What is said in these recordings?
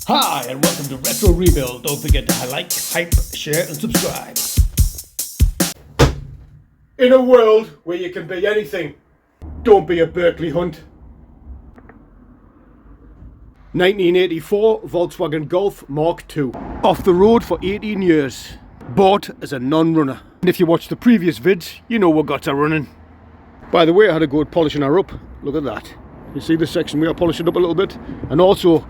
Hi, and welcome to Retro Rebuild. Don't forget to like, hype, share, and subscribe. In a world where you can be anything, don't be a Berkeley Hunt. 1984 Volkswagen Golf Mk2. Off the road for 18 years. Bought as a non-runner. And if you watched the previous vids, you know what got her running. By the way, I had to go polishing her up. Look at that. You see this section where I polished it up a little bit? And also,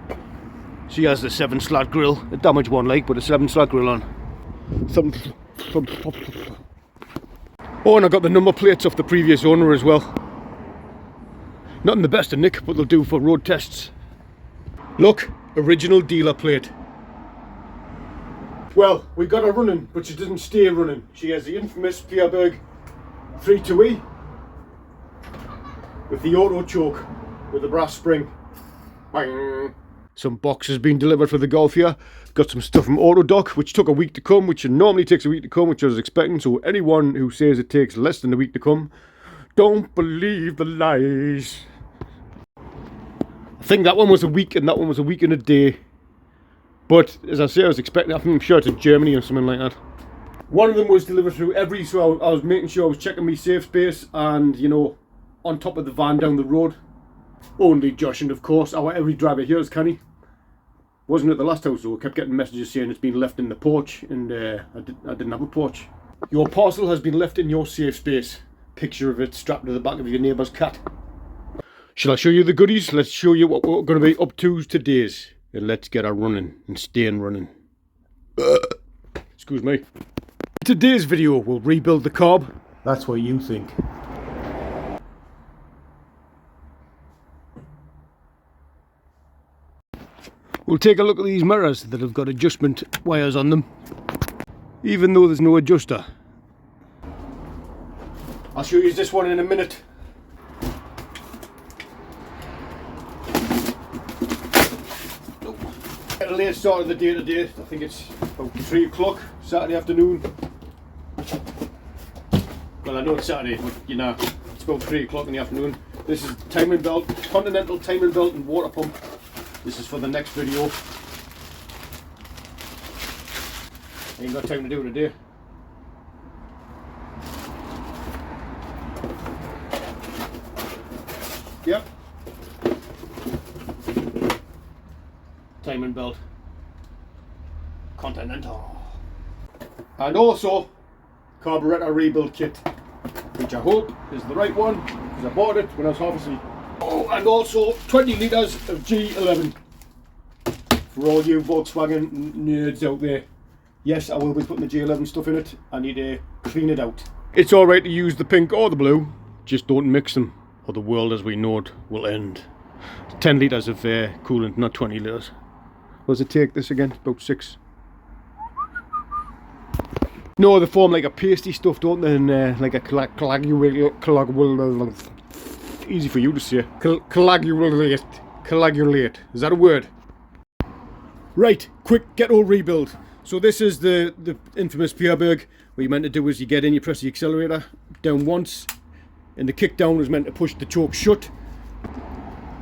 she has the 7-slat grille. A damaged one like, but a 7-slat grille on. Oh, and I got the number plates off the previous owner as well. Not in the best of nick, but they'll do for road tests. Look, original dealer plate. Well, we got her running, but she doesn't stay running. She has the infamous Carburetor 32E with the auto choke with the brass spring. Bang. Some boxes being delivered for the Golf here. Got some stuff from Autodoc, which took a week to come, which normally takes a week to come, which I was expecting. So anyone who says it takes less than a week to come, don't believe the lies. I think that one was a week and that one was a week and a day. But as I say, I was expecting, I'm sure it's in Germany or something like that. One of them was delivered through every, so I was making sure I was checking my safe space and, you know, on top of the van down the road. Only Josh and of course our every driver here is canny. Wasn't at the last house, so I kept getting messages saying it's been left in the porch, and I didn't have a porch. Your parcel has been left in your safe space. Picture of it strapped to the back of your neighbour's cat. Shall I show you the goodies? Let's show you what we're going to be up to today. And let's get her running and staying running. Excuse me. Today's video will rebuild the carb. That's what you think. We'll take a look at these mirrors that have got adjustment wires on them, even though there's no adjuster. I'll show you this one in a minute. Get a late start of the day today. I think it's about 3 o'clock Saturday afternoon. Well, I know it's Saturday, but you know, it's about 3 o'clock in the afternoon. This is timing belt, Continental timing belt and water pump. This is for the next video. I ain't got time to do it today. Yep. Timing belt. Continental. And also, carburetor rebuild kit, which I hope is the right one, because I bought it when I was half asleep. Oh, and also 20 litres of G11 for all you Volkswagen nerds out there. Yes, I will be putting the G11 stuff in it. I need to clean it out. It's alright to use the pink or the blue, just don't mix them or the world as we know it will end. 10 litres of coolant, not 20 litres. What does it take this again? About 6. No, they form like a pasty stuff, don't they? And like a coagulate. Easy for you to say. Coagulate. Is that a word? Right, quick ghetto rebuild. So this is the infamous Pierberg. What you meant to do is you get in, you press the accelerator down once, and the kick down is meant to push the choke shut.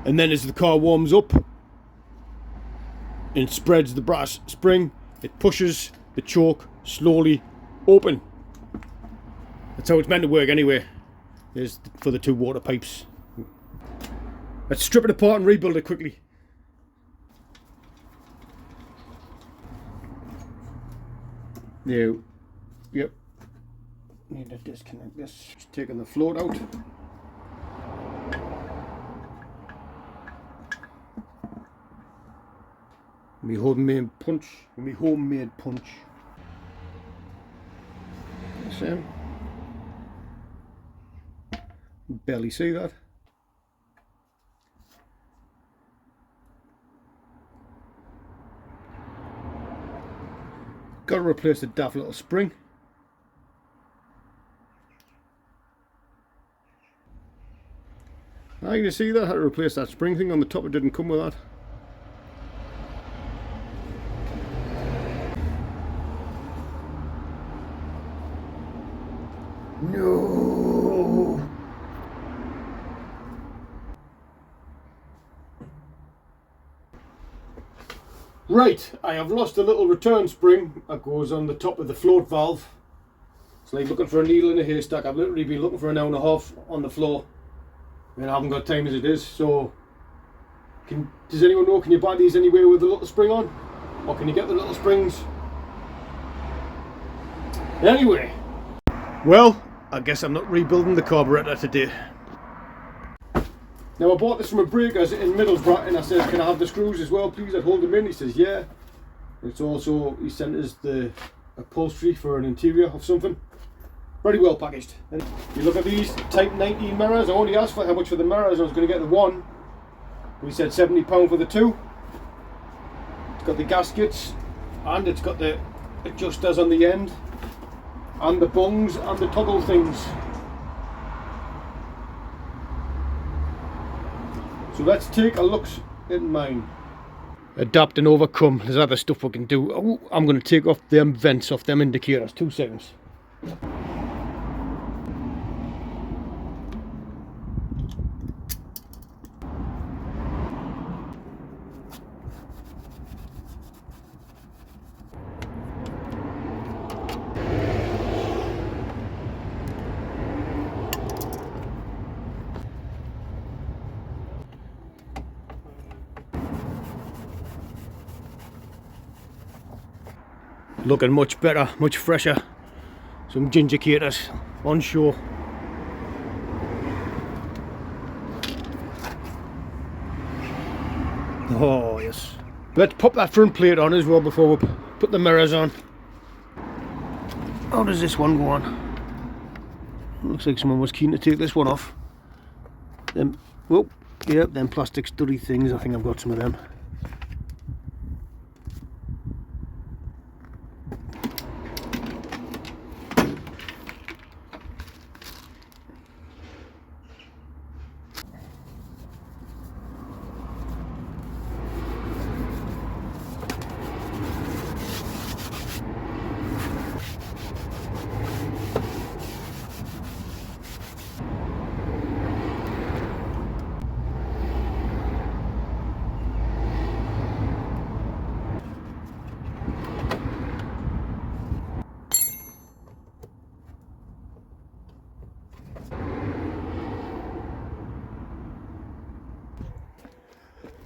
And then as the car warms up and spreads the brass spring, it pushes the choke slowly open. That's how it's meant to work anyway. There's for the 2 water pipes. Let's strip it apart and rebuild it quickly. Now, yep. Need to disconnect this. Just taking the float out. Me homemade punch. Me homemade punch. Same. Barely see that. Got to replace the daft little spring. I can see that. I had to replace that spring thing on the top. It didn't come with that. No. Right, I have lost a little return spring that goes on the top of the float valve. It's like looking for a needle in a haystack. I've literally been looking for an hour and a half on the floor and I haven't got time as it is. So, does anyone know, can you buy these anywhere with a little spring on? Or can you get the little springs? Anyway, well, I guess I'm not rebuilding the carburetor today. Now I bought this from a breakers in Middlesbrough and I said, can I have the screws as well please? I'd hold them in. He says yeah. It's also, he sent us the upholstery for an interior of something. Very well packaged. And you look at these Type 19 mirrors. I only asked for how much for the mirrors. I was going to get the one. We said £70 for the two. It's got the gaskets and it's got the adjusters on the end and the bungs and the toggle things. So let's take a look at mine. Adapt and overcome. There's other stuff we can do. Oh, I'm going to take off them vents off them indicators. 2 seconds. Looking much better, much fresher. Some gingicators on show. Oh yes. Let's pop that front plate on as well before we put the mirrors on. How does this one go on? Looks like someone was keen to take this one off. Them, oh, yep, them plastic studded things, I think I've got some of them.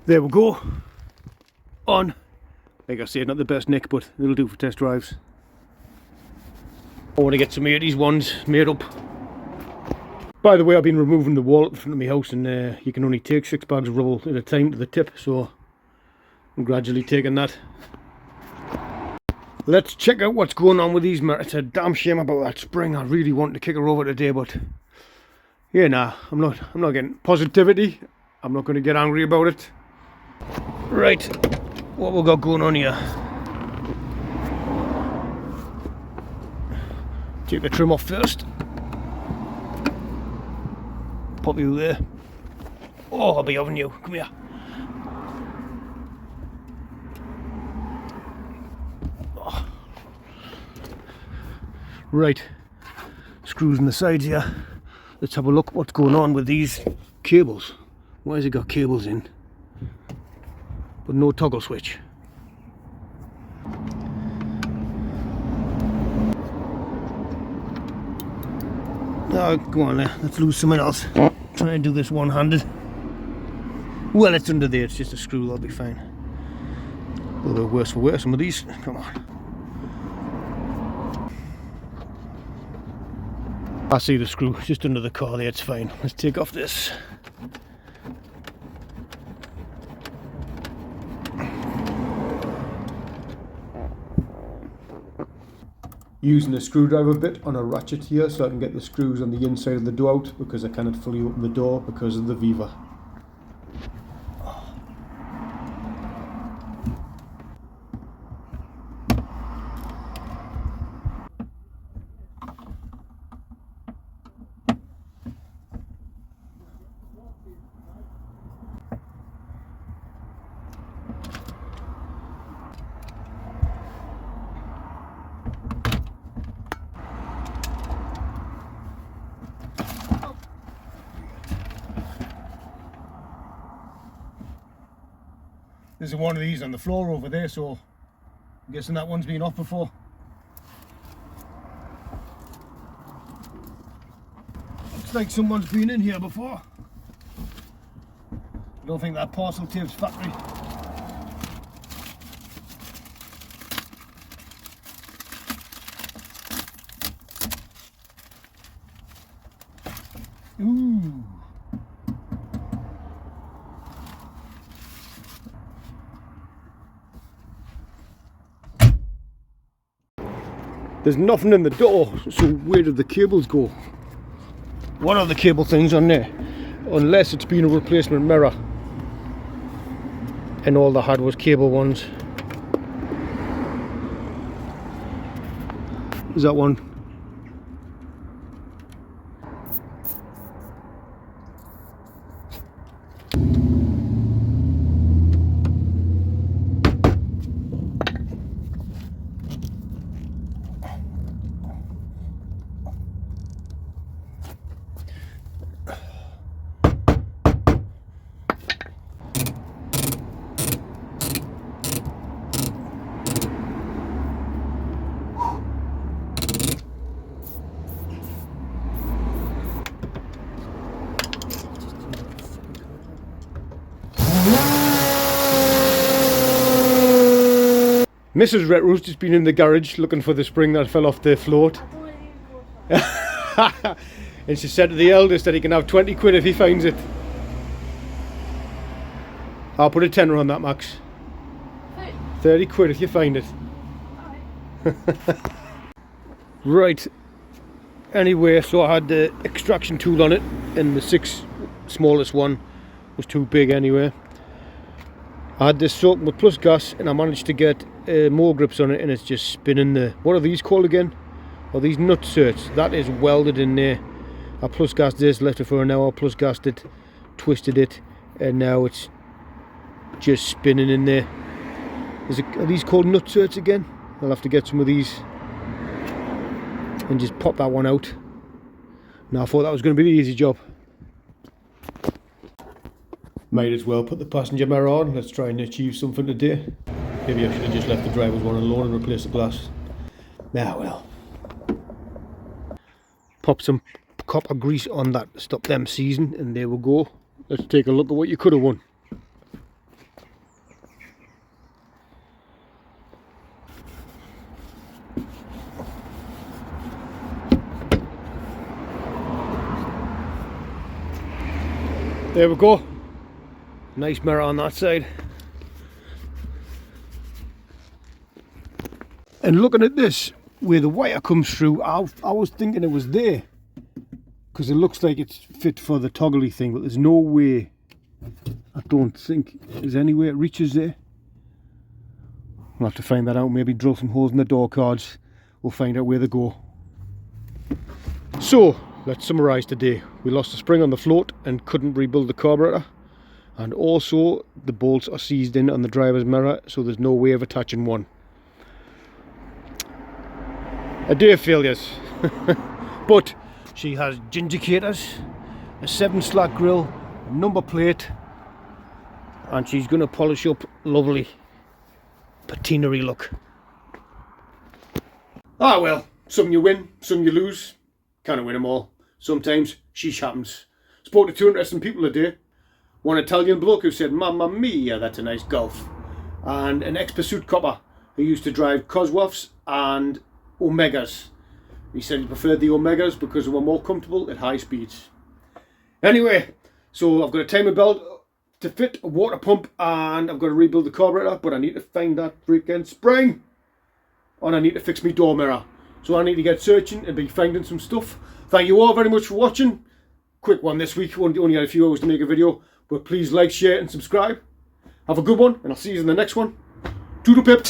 There we go. On. Like I said, not the best nick, but it'll do for test drives. I want to get some 80's ones made up. By the way, I've been removing the wall at the front of my house and you can only take 6 bags of rubble at a time to the tip, so I'm gradually taking that. Let's check out what's going on with these mirrors. It's a damn shame about that spring. I really want to kick her over today, but yeah, nah, I'm not getting positivity. I'm not going to get angry about it. Right, what we got going on here? Take the trim off first. Pop you there. Oh, I'll be having you. Come here. Oh. Right, screws on the sides here. Let's have a look what's going on with these cables. Why has it got cables in but no toggle switch? Oh, go on there, let's lose something else. Try and do this one-handed. Well, it's under there, it's just a screw, that'll be fine. Although worse for wear, some of these. Come on. I see the screw just under the car there, it's fine. Let's take off this. Using a screwdriver bit on a ratchet here so I can get the screws on the inside of the door out because I cannot fully open the door because of the Viva. There's one of these on the floor over there, so I'm guessing that one's been off before. Looks like someone's been in here before. I don't think that parcel tape's factory. Ooh. There's nothing in the door, so where did the cables go? What are the cable things on there? Unless it's been a replacement mirror. And all they had was cable ones. Is that one? Mrs. Retro's just been in the garage looking for the spring that fell off the float. And she said to the eldest that he can have 20 quid if he finds it. I'll put a tenner on that, Max. 30 quid if you find it. Right. Anyway, so I had the extraction tool on it, and the 6 smallest one was too big anyway. I had this soaking with plus gas, and I managed to get more grips on it, and it's just spinning the, what are these called again? Are these nut certs? That is welded in there. I plus gassed this, left it for an hour, plus gassed it, twisted it, and now it's just spinning in there. Are these called nut certs again? I'll have to get some of these and just pop that one out. Now I thought that was going to be the easy job. Might as well put the passenger mirror on. Let's try and achieve something today. Maybe I should have just left the driver's one alone and replaced the glass. Ah well. Pop some copper grease on that to stop them seizing, and there we go. Let's take a look at what you could have won. There we go. Nice mirror on that side. And looking at this, where the wire comes through, I was thinking it was there, because it looks like it's fit for the toggly thing, but there's no way, I don't think there's any way it reaches there. I'll have to find that out, maybe drill some holes in the door cards. We'll find out where they go. So, let's summarise today. We lost a spring on the float and couldn't rebuild the carburetor. And also, the bolts are seized in on the driver's mirror, so there's no way of attaching one. A day of failures. But she has gingicators, a 7 slack grill, a number plate, and she's going to polish up lovely patinery look. Ah well, some you win, some you lose. Can't win them all. Sometimes sheesh happens. Spoke to 2 interesting people today. One Italian bloke who said, "Mamma mia, that's a nice Golf." And an ex-pursuit copper who used to drive Cosworths and Omegas. He said he preferred the Omegas because they were more comfortable at high speeds. Anyway, so I've got a timing belt to fit, a water pump, and I've got to rebuild the carburetor, but I need to find that freaking spring. And I need to fix my door mirror. So I need to get searching and be finding some stuff. Thank you all very much for watching. Quick one this week, only had a few hours to make a video, but please like, share and subscribe. Have a good one, and I'll see you in the next one. Toodle pip.